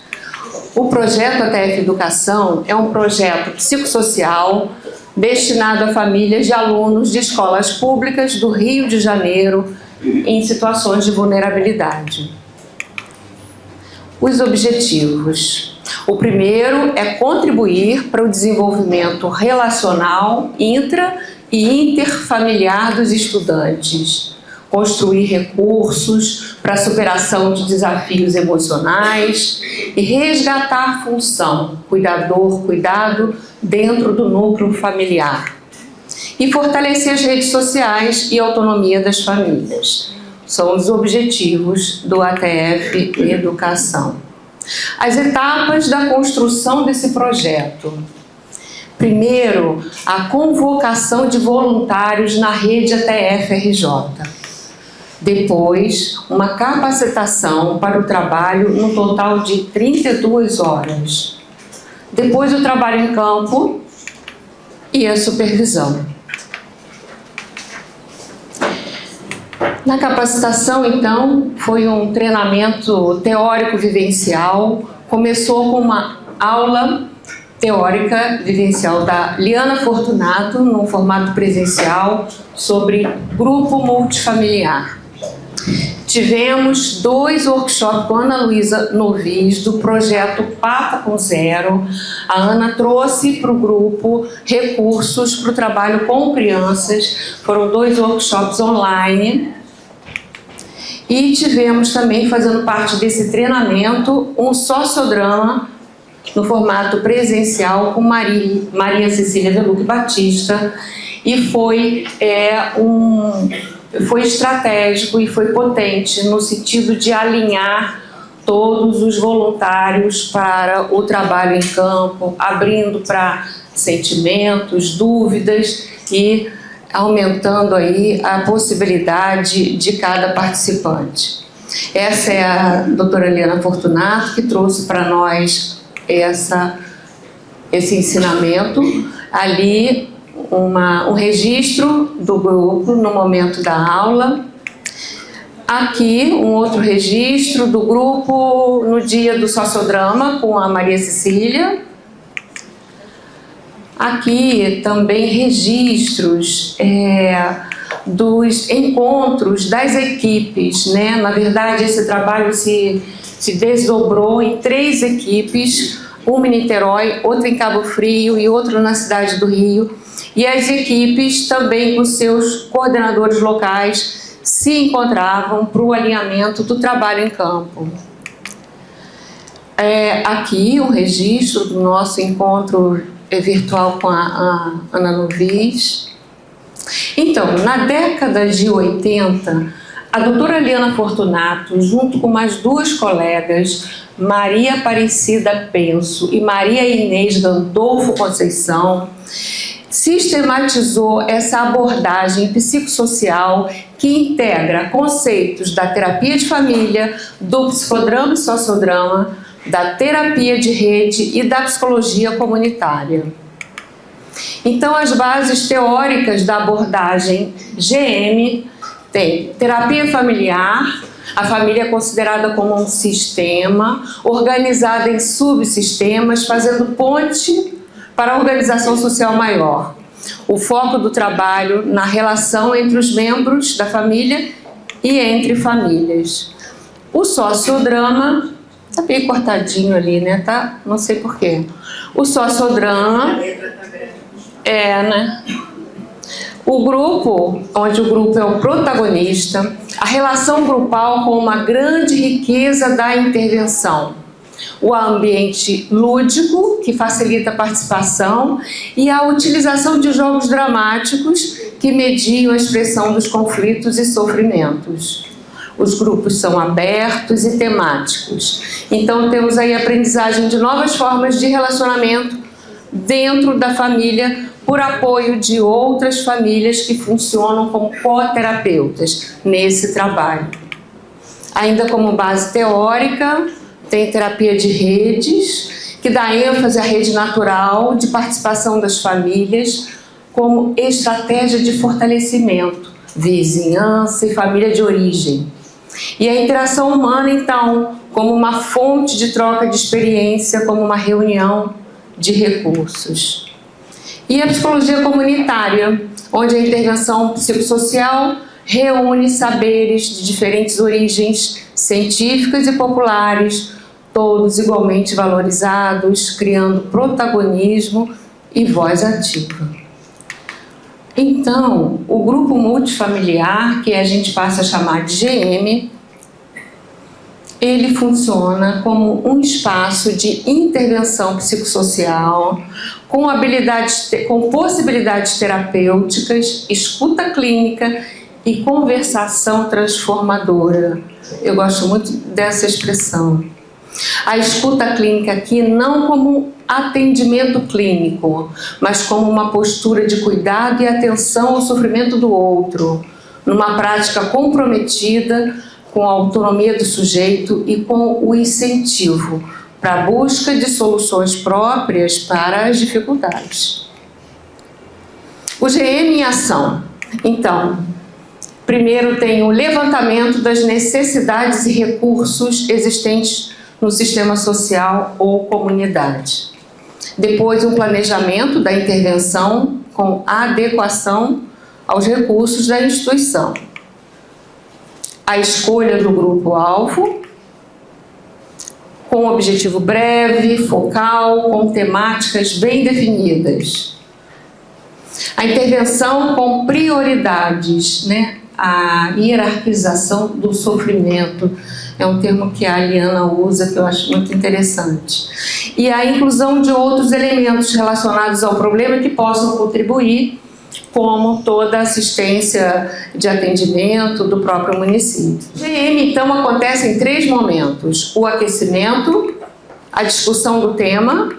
O projeto ATF Educação é um projeto psicossocial destinado a famílias de alunos de escolas públicas do Rio de Janeiro em situações de vulnerabilidade. Os objetivos. O primeiro é contribuir para o desenvolvimento relacional, intra e interfamiliar dos estudantes, construir recursos para a superação de desafios emocionais e resgatar a função cuidador-cuidado dentro do núcleo familiar e fortalecer as redes sociais e a autonomia das famílias. São os objetivos do ATF Educação. As etapas da construção desse projeto. Primeiro, a convocação de voluntários na rede ATF-RJ. Depois, uma capacitação para o trabalho no total de 32 horas. Depois, o trabalho em campo e a supervisão. Na capacitação, então, foi um treinamento teórico-vivencial. Começou com uma aula teórica vivencial da Liana Fortunato, num formato presencial, sobre grupo multifamiliar. Tivemos 2 workshops com a Ana Luísa Novis, do projeto Papa com Zero. A Ana trouxe para o grupo recursos para o trabalho com crianças. Foram 2 workshops online. E tivemos também, fazendo parte desse treinamento, um sociodrama no formato presencial com Maria Cecília Veluque Batista, e foi estratégico e foi potente no sentido de alinhar todos os voluntários para o trabalho em campo, abrindo para sentimentos, dúvidas e aumentando aí a possibilidade de cada participante. Essa é a doutora Liana Fortunato, que trouxe para nós esse ensinamento. Ali, um registro do grupo no momento da aula. Aqui, um outro registro do grupo no dia do sociodrama com a Maria Cecília. Aqui também registros dos encontros das equipes, né? Na verdade, esse trabalho se desdobrou em 3 equipes, uma em Niterói, outra em Cabo Frio e outra na cidade do Rio. E as equipes também com seus coordenadores locais se encontravam para o alinhamento do trabalho em campo. Aqui um registro do nosso encontro virtual com a Ana Novis. Então, na década de 80, a doutora Liana Fortunato, junto com mais 2 colegas, Maria Aparecida Penso e Maria Inês Gandolfo Conceição, sistematizou essa abordagem psicossocial que integra conceitos da terapia de família, do psicodrama e sociodrama, da terapia de rede e da psicologia comunitária. Então, as bases teóricas da abordagem GM tem terapia familiar. A família é considerada como um sistema, organizada em subsistemas, fazendo ponte para a organização social maior. O foco do trabalho na relação entre os membros da família e entre famílias. O sociodrama, tá bem cortadinho ali, né? Tá? Não sei porquê. O sociodrama né? O grupo, onde o grupo é o protagonista, a relação grupal com uma grande riqueza da intervenção, o ambiente lúdico, que facilita a participação, e a utilização de jogos dramáticos que mediam a expressão dos conflitos e sofrimentos. Os grupos são abertos e temáticos. Então, temos aí a aprendizagem de novas formas de relacionamento dentro da família, por apoio de outras famílias que funcionam como coterapeutas nesse trabalho. Ainda como base teórica, tem terapia de redes, que dá ênfase à rede natural de participação das famílias como estratégia de fortalecimento, vizinhança e família de origem. E a interação humana, então, como uma fonte de troca de experiência, como uma reunião de recursos. E a psicologia comunitária, onde a intervenção psicossocial reúne saberes de diferentes origens científicas e populares, todos igualmente valorizados, criando protagonismo e voz ativa. Então, o grupo multifamiliar, que a gente passa a chamar de GM, ele funciona como um espaço de intervenção psicossocial, com possibilidades terapêuticas, escuta clínica e conversação transformadora. Eu gosto muito dessa expressão. A escuta clínica aqui não como atendimento clínico, mas como uma postura de cuidado e atenção ao sofrimento do outro, numa prática comprometida com a autonomia do sujeito e com o incentivo para a busca de soluções próprias para as dificuldades. O GM em ação. Então, primeiro tem o levantamento das necessidades e recursos existentes no sistema social ou comunidade. Depois, um planejamento da intervenção com adequação aos recursos da instituição. A escolha do grupo-alvo, com objetivo breve, focal, com temáticas bem definidas. A intervenção com prioridades, né? A hierarquização do sofrimento, é um termo que a Aliana usa, que eu acho muito interessante. E a inclusão de outros elementos relacionados ao problema que possam contribuir, como toda a assistência de atendimento do próprio município. O GM, então, acontece em 3 momentos: o aquecimento, a discussão do tema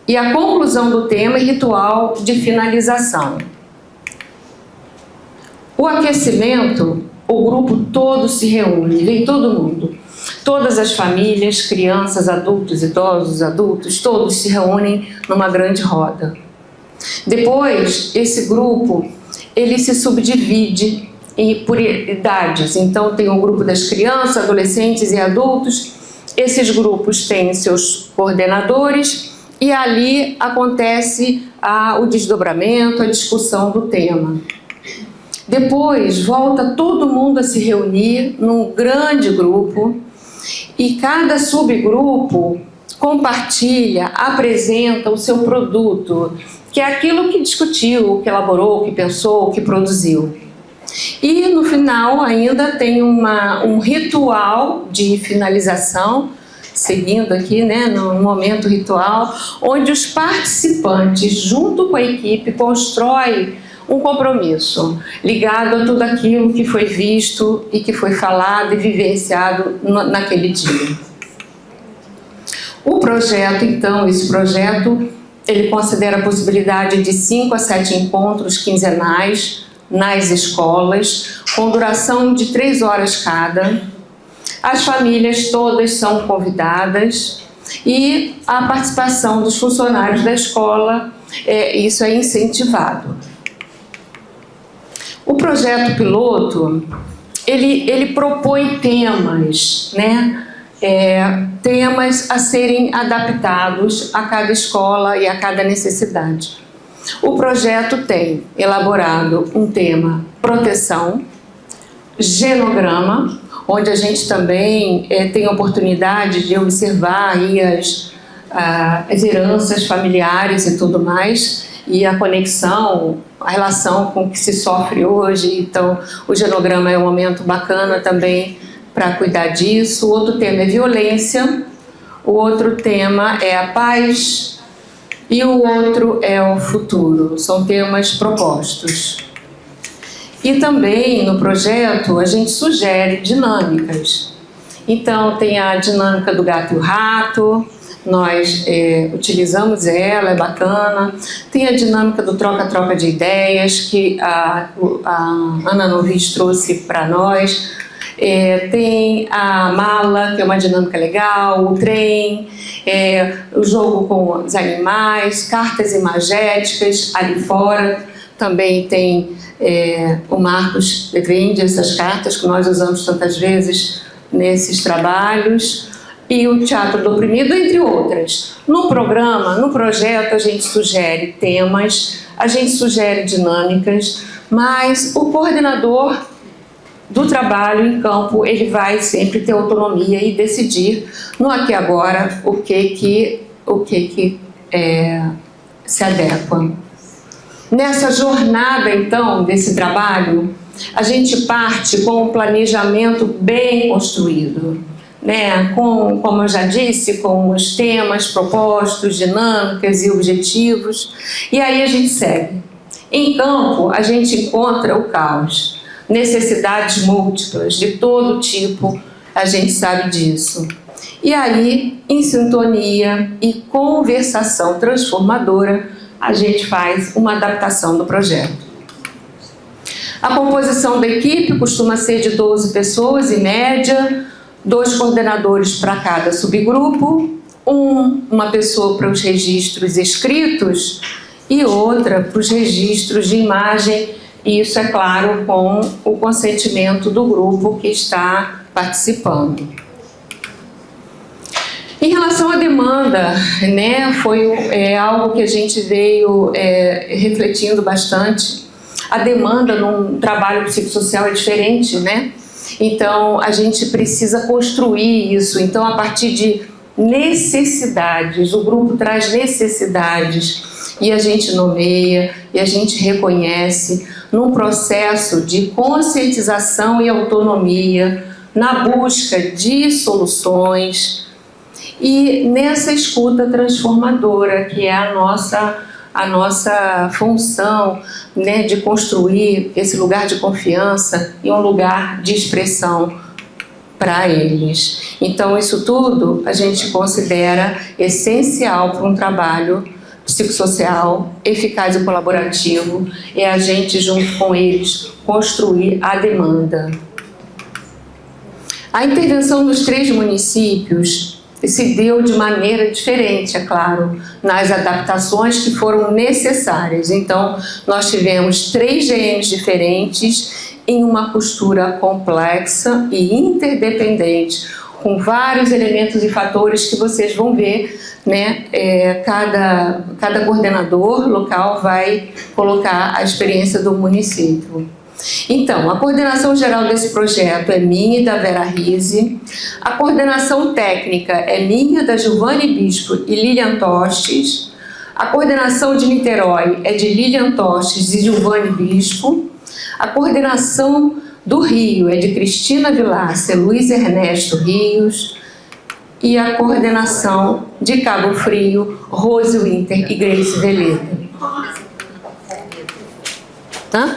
e a conclusão do tema e ritual de finalização. O aquecimento, o grupo todo se reúne, vem todo mundo. Todas as famílias, crianças, adultos, idosos, adultos, todos se reúnem numa grande roda. Depois, esse grupo, ele se subdivide por idades. Então, tem o grupo das crianças, adolescentes e adultos. Esses grupos têm seus coordenadores e ali acontece o desdobramento, a discussão do tema. Depois, volta todo mundo a se reunir num grande grupo e cada subgrupo compartilha, apresenta o seu produto, que é aquilo que discutiu, que elaborou, que pensou, que produziu. E no final ainda tem um ritual de finalização, seguindo aqui, né, no momento ritual, onde os participantes, junto com a equipe, constroem um compromisso ligado a tudo aquilo que foi visto e que foi falado e vivenciado naquele dia. O projeto, então, esse projeto, ele considera a possibilidade de 5 a 7 encontros quinzenais nas escolas, com duração de 3 horas cada. As famílias todas são convidadas e a participação dos funcionários da escola, isso é incentivado. O projeto piloto, ele propõe temas, né? Temas a serem adaptados a cada escola e a cada necessidade. O projeto tem elaborado um tema proteção, genograma, onde a gente também tem a oportunidade de observar aí as heranças familiares e tudo mais, e a conexão, a relação com o que se sofre hoje. Então, o genograma é um momento bacana também para cuidar disso. O outro tema é violência, o outro tema é a paz e o outro é o futuro. São temas propostos. E também no projeto a gente sugere dinâmicas. Então tem a dinâmica do gato e o rato, nós utilizamos ela, é bacana. Tem a dinâmica do troca-troca de ideias, que a Ana Novis trouxe para nós. Tem a mala, que é uma dinâmica legal, o trem, o jogo com os animais, cartas imagéticas ali fora. Também tem o Marcos vende essas cartas que nós usamos tantas vezes nesses trabalhos. E o Teatro do Oprimido, entre outras. No programa, no projeto, a gente sugere temas, a gente sugere dinâmicas, mas o coordenador do trabalho em campo, ele vai sempre ter autonomia e decidir no aqui e agora o que se adequa. Nessa jornada, então, desse trabalho, a gente parte com um planejamento bem construído, né? Como eu já disse, com os temas propostos, dinâmicas e objetivos, e aí a gente segue. Em campo, a gente encontra o caos, necessidades múltiplas, de todo tipo, a gente sabe disso. E aí, em sintonia e conversação transformadora, a gente faz uma adaptação do projeto. A composição da equipe costuma ser de 12 pessoas, em média, 2 coordenadores para cada subgrupo, uma pessoa para os registros escritos e outra para os registros de imagem, e isso, é claro, com o consentimento do grupo que está participando. Em relação à demanda, né, foi algo que a gente veio refletindo bastante. A demanda num trabalho psicossocial é diferente, né? Então, a gente precisa construir isso. Então, a partir de necessidades, o grupo traz necessidades e a gente nomeia e a gente reconhece num processo de conscientização e autonomia, na busca de soluções e nessa escuta transformadora, que é a nossa função, né, de construir esse lugar de confiança e um lugar de expressão para eles. Então, isso tudo a gente considera essencial para um trabalho psicossocial eficaz e colaborativo, é a gente, junto com eles, construir a demanda. A intervenção nos 3 municípios se deu de maneira diferente, é claro, nas adaptações que foram necessárias. Então, nós tivemos 3 GMs diferentes em uma costura complexa e interdependente, com vários elementos e fatores que vocês vão ver, né? Cada coordenador local vai colocar a experiência do município. Então, a coordenação geral desse projeto é minha e da Vera Rise. A coordenação técnica é minha, da Giovanni Bispo e Lilian Tostes. A coordenação de Niterói é de Lilian Tostes e Giovanni Bispo. A coordenação do Rio é de Cristina Vilácia, Luiz Ernesto Rios. E a coordenação de Cabo Frio, Rose Winter e Grace Veleda. Hã?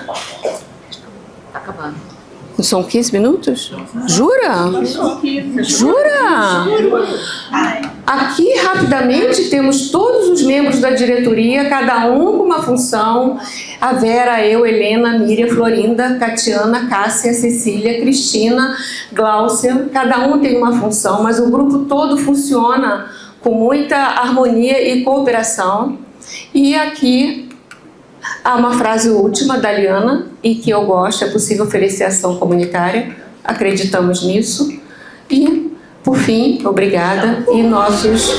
Acabando. São 15 minutos? Jura? Jura? Aqui, rapidamente, temos todos os membros da diretoria, cada um com uma função. A Vera, eu, Helena, Miriam, Florinda, Catiana, Cássia, Cecília, Cristina, Gláucia. Cada um tem uma função, mas o grupo todo funciona com muita harmonia e cooperação. E aqui há uma frase última da Liana, e que eu gosto: é possível oferecer ação comunitária, acreditamos nisso. E, por fim, obrigada, e nossos...